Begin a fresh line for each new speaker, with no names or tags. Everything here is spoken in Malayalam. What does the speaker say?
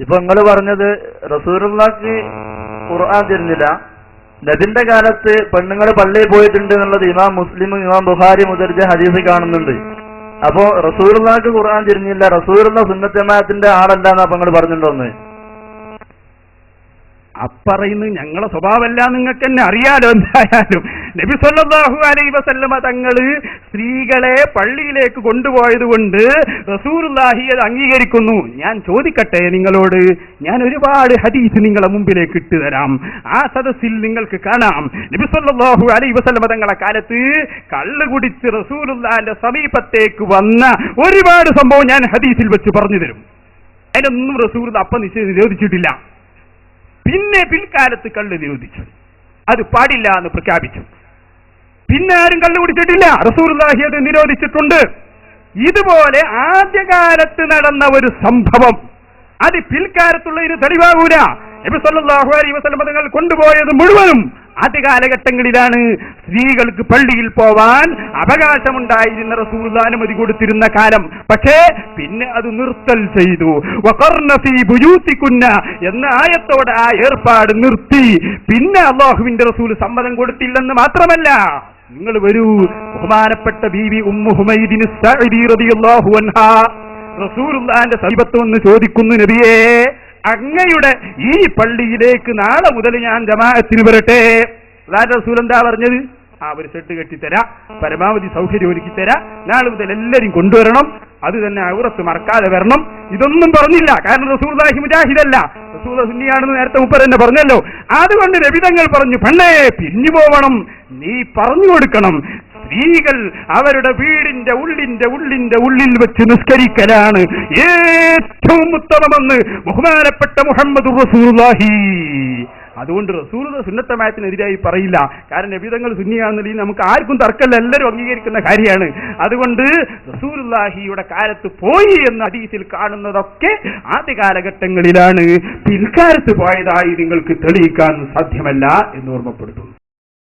ഇപ്പൊ നിങ്ങൾ പറഞ്ഞത് റസൂലുള്ളാഹിക്ക് ഖുർആൻ തരുന്നില്ല, നബിന്റെ കാലത്ത് പെണ്ണുങ്ങൾ പള്ളിയിൽ പോയിട്ടുണ്ട് എന്നുള്ളത് ഇമാം മുസ്ലിം ഇമാം ബുഖാരി മുദർജ ഹദീസ് കാണുന്നുണ്ട്. അപ്പോ റസൂലുള്ളാഹിക്ക് ഖുർആൻ തരുന്നില്ല, റസൂലുള്ള സുന്നത്ത് ജമാഅത്തിന്റെ ആളല്ലാന്ന് അപ്പൊ നിങ്ങൾ പറഞ്ഞിട്ടുണ്ടോന്ന്?
അപ്പറയുന്നത് ഞങ്ങളെ സ്വഭാവമല്ല, നിങ്ങൾക്ക് തന്നെ അറിയാലോ. എന്തായാലും നബി സല്ലല്ലാഹു അലൈഹി വസല്ലമ തങ്ങള് സ്ത്രീകളെ പള്ളിയിലേക്ക് കൊണ്ടുപോയത് കൊണ്ട് റസൂലുള്ളാഹി അത് അംഗീകരിക്കുന്നു. ഞാൻ ചോദിക്കട്ടെ നിങ്ങളോട്, ഞാൻ ഒരുപാട് ഹദീസ് നിങ്ങളെ മുമ്പിലേക്ക് ഇട്ടുതരാം. ആ സദസ്സിൽ നിങ്ങൾക്ക് കാണാം നബി സല്ലല്ലാഹു അലൈഹി വസല്ലമ തങ്ങളെ കാലത്ത് കള്ള് കുടിച്ച് റസൂലുള്ളാഹിന്റെ സമീപത്തേക്ക് വന്ന ഒരുപാട് സംഭവം ഞാൻ ഹദീസിൽ വെച്ച് പറഞ്ഞു തരും. അതിനൊന്നും റസൂൽ അപ്പം നിരോധിച്ചിട്ടില്ല. പിന്നെ പിൽക്കാലത്ത് കള്ള് നിരോധിച്ചു, അത് പാടില്ല എന്ന് പ്രഖ്യാപിച്ചു. പിന്നെ ആരും കള്ളു കുടിച്ചിട്ടില്ല, റസൂലുള്ളാഹി അത് നിരോധിച്ചിട്ടുണ്ട്. ഇതുപോലെ ആദ്യകാലത്ത് നടന്ന ഒരു സംഭവം അത് പിൽക്കാലത്തുള്ളതിന് തെളിവാകൂല. നബി സല്ലല്ലാഹു അലൈഹി വസല്ലം തങ്ങൾ കൊണ്ടുപോയത് മുഴുവനും ആദ്യ കാലഘട്ടങ്ങളിലാണ്. സ്ത്രീകൾക്ക് പള്ളിയിൽ പോവാൻ അവകാശമുണ്ടായിരുന്ന റസൂലുള്ളാഹി അനുമതി കൊടുത്തിരുന്ന കാലം. പക്ഷേ പിന്നെ അത് നിർത്തൽ ചെയ്തു. വഖർന ഫീ ബുയൂതികുന്ന എന്ന ആയത്തോടെ ആ ഏർപ്പാട് നിർത്തി. പിന്നെ അല്ലാഹുവിന്റെ റസൂൽ സമ്മതം കൊടുത്തില്ലെന്ന് മാത്രമല്ല, നിങ്ങൾ വരൂ, ബഹുമാനപ്പെട്ട ബീവി ഉമ്മു ഹുമൈദിൻ സഅദി റളിയല്ലാഹു അൻഹാ റസൂലുള്ളാഹിന്റെ സമീപത്ത് വന്ന് ചോദിക്കുന്നു, നബിയേ, അങ്ങയുടെ ഈ പള്ളിയിലേക്ക് നാളെ മുതൽ ഞാൻ ജമാഅത്തിന് വരട്ടെ. അല്ലാതെ റസൂൽ എന്താ പറഞ്ഞത്? ഒരു സെട്ട് കെട്ടിത്തരാ, പരമാവധി സൗകര്യം ഒരുക്കി തരാ, നാളെ മുതൽ എല്ലാരും കൊണ്ടുവരണം, അത് തന്നെ ഔറത്ത് മറക്കാതെ വരണം. ഇതൊന്നും പറഞ്ഞില്ല. കാരണം റസൂലുള്ളാഹി മുജാഹിദല്ല, റസൂൽ സുന്നിയാണെന്ന് നേരത്തെ മുപ്പർ തന്നെ പറഞ്ഞല്ലോ. അതുകൊണ്ട് നബി തങ്ങൾ പറഞ്ഞു, പെണ്ണേ പിരിഞ്ഞു പോവണം, നീ പറഞ്ഞു കൊടുക്കണം, സ്ത്രീകൾ അവരുടെ വീടിന്റെ ഉള്ളിൽ വെച്ച് നിസ്കരിക്കലാണ് ഏറ്റവും ഉത്തമമെന്ന് ബഹുമാനപ്പെട്ട മുഹമ്മദ് റസൂലുള്ളാഹി. അതുകൊണ്ട് റസൂൽ സുന്നത്ത് ജമാഅത്തിനെതിരായി പറയില്ല. കാരണം നബി തങ്ങൾ സുന്നിയാണെന്നുണ്ടെങ്കിൽ നമുക്ക് ആർക്കും തർക്കമല്ല, എല്ലാവരും അംഗീകരിക്കുന്ന കാര്യമാണ്. അതുകൊണ്ട് റസൂലുള്ളാഹിയുടെ കാലത്ത് പോയി എന്ന ഹദീസിൽ കാണുന്നതൊക്കെ ആദ്യ കാലഘട്ടങ്ങളിലാണ്. പിൽക്കാലത്ത് പോയതായി നിങ്ങൾക്ക് തെളിയിക്കാൻ സാധ്യമല്ല എന്ന് ഓർമ്മപ്പെടുത്തുന്നു.